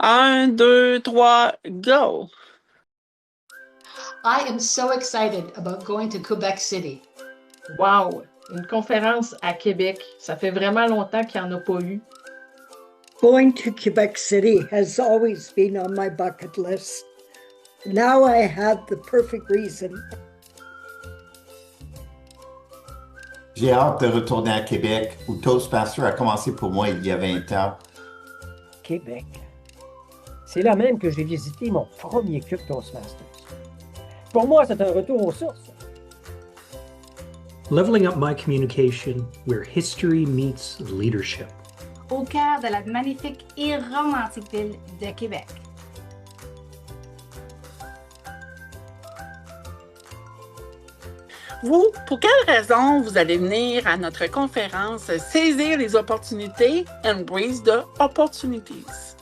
Un, deux, trois, go! I am so excited about going to Quebec City. Wow! Une conférence à Québec. Ça fait vraiment longtemps qu'il n'y en a pas eu. Going to Quebec City has always been on my bucket list. Now I have the perfect reason. J'ai hâte de retourner à Québec, où Toastmaster a commencé pour moi il y a 20 ans. Québec. C'est là même que j'ai visité mon premier club Toastmasters. Pour moi, c'est un retour aux sources. Leveling up my communication where history meets leadership. Au cœur de la magnifique et romantique ville de Québec. Vous, pour quelle raison vous allez venir à notre conférence Saisir les opportunités, Embrace the Opportunities?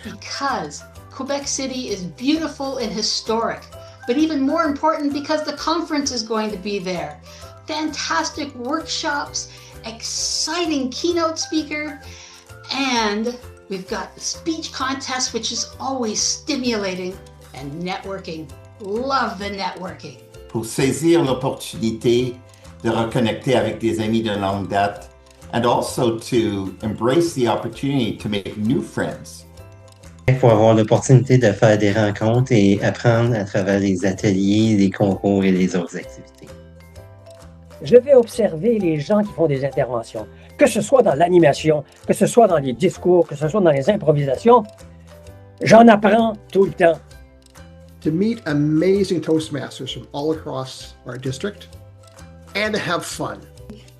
Because Quebec City is beautiful and historic, but even more important because the conference is going to be there. Fantastic workshops, exciting keynote speaker, and we've got the speech contest, which is always stimulating, and networking. Love the networking. Pour saisir l'opportunité de reconnecter avec des amis de longue date, and also to embrace the opportunity to make new friends. Il faut avoir l'opportunité de faire des rencontres et apprendre à travers les ateliers, les concours et les autres activités. Je vais observer les gens qui font des interventions, que ce soit dans l'animation, que ce soit dans les discours, que ce soit dans les improvisations. J'en apprends tout le temps. To meet amazing Toastmasters from all across our district and to have fun.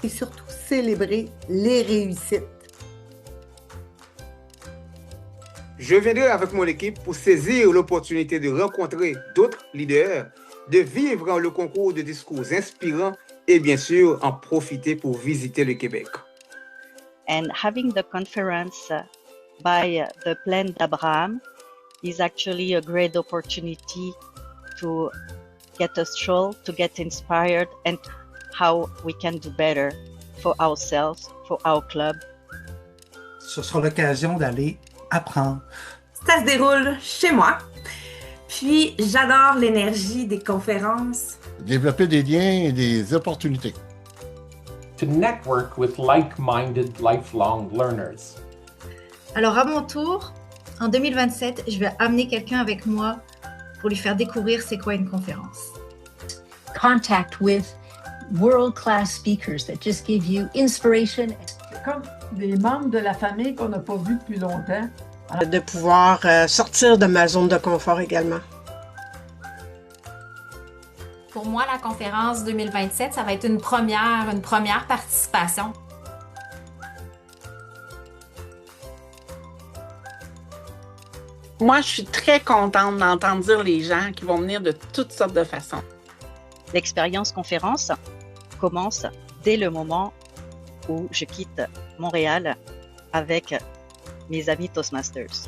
Et surtout célébrer les réussites. Je viendrai avec mon équipe pour saisir l'opportunité de rencontrer d'autres leaders, de vivre le concours de discours inspirants et bien sûr en profiter pour visiter le Québec. And having the conference by the Plan d'Abraham is actually a great opportunity to get a stroll, to get inspired, and how we can do better for ourselves, for our club. Ce sera l'occasion d'aller apprendre. Ça se déroule chez moi. Puis, j'adore l'énergie des conférences. Développer des liens et des opportunités. To network with like-minded lifelong learners. Alors, à mon tour, en 2027, je vais amener quelqu'un avec moi pour lui faire découvrir c'est quoi une conférence. Contact with world-class speakers that just give you inspiration. Comme des membres de la famille qu'on n'a pas vus depuis longtemps. De pouvoir sortir de ma zone de confort également. Pour moi, la conférence 2027, ça va être une première participation. Moi, je suis très contente d'entendre dire les gens qui vont venir de toutes sortes de façons. L'expérience conférence commence dès le moment où je quitte Montréal avec mes amis Toastmasters.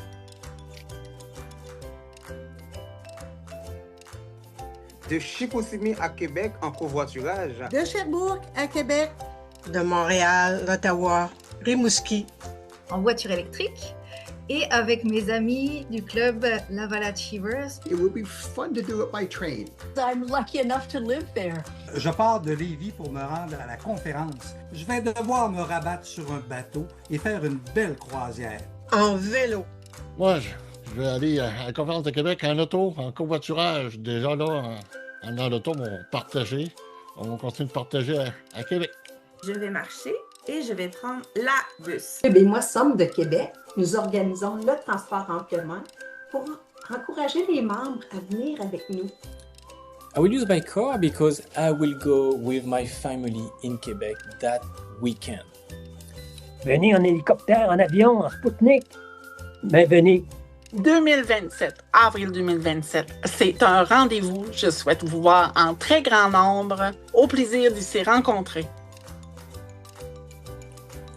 De Chicoutimi à Québec en covoiturage. De Sherbrooke à Québec. De Montréal, d'Ottawa, Rimouski. En voiture électrique et avec mes amis du club Laval Achievers. It would be fun to do it by train. I'm lucky enough to live there. Je pars de Lévis pour me rendre à la conférence. Je vais devoir me rabattre sur un bateau et faire une belle croisière. En vélo. Moi, je vais aller à la conférence de Québec en auto, en covoiturage. Déjà là, en auto, on va partager. On va continuer de partager à Québec. Je vais marcher et je vais prendre la bus. Eh bien, moi, Somme de Québec, nous organisons le transport en commun pour encourager les membres à venir avec nous. I will use my car because I will go with my family in Quebec that weekend. Venez en hélicoptère, en avion, en Spoutnik. Mais venez. 2027, avril 2027, c'est un rendez-vous. Je souhaite vous voir en très grand nombre. Au plaisir d'y s'y rencontrer.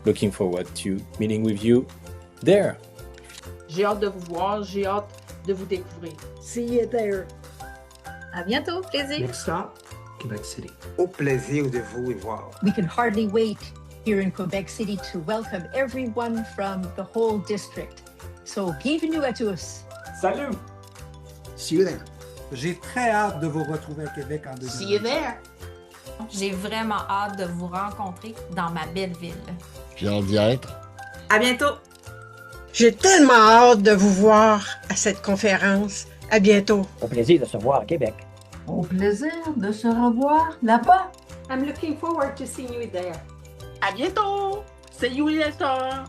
Looking forward to meeting with you there. J'ai hâte de vous voir, j'ai hâte de vous découvrir. See you there. À bientôt, plaisir. Next stop, Quebec City. Au plaisir de vous y voir. We can hardly wait here in Quebec City to welcome everyone from the whole district. So, bienvenue à tous. Salut! See you there. J'ai très hâte de vous retrouver à Québec en 2020. See you there. J'ai vraiment hâte de vous rencontrer dans ma belle ville. J'ai hâte d'y être. À bientôt! J'ai tellement hâte de vous voir à cette conférence. À bientôt. Au plaisir de se voir à Québec. Au plaisir de se revoir là-bas. I'm looking forward to seeing you there. À bientôt! See you later!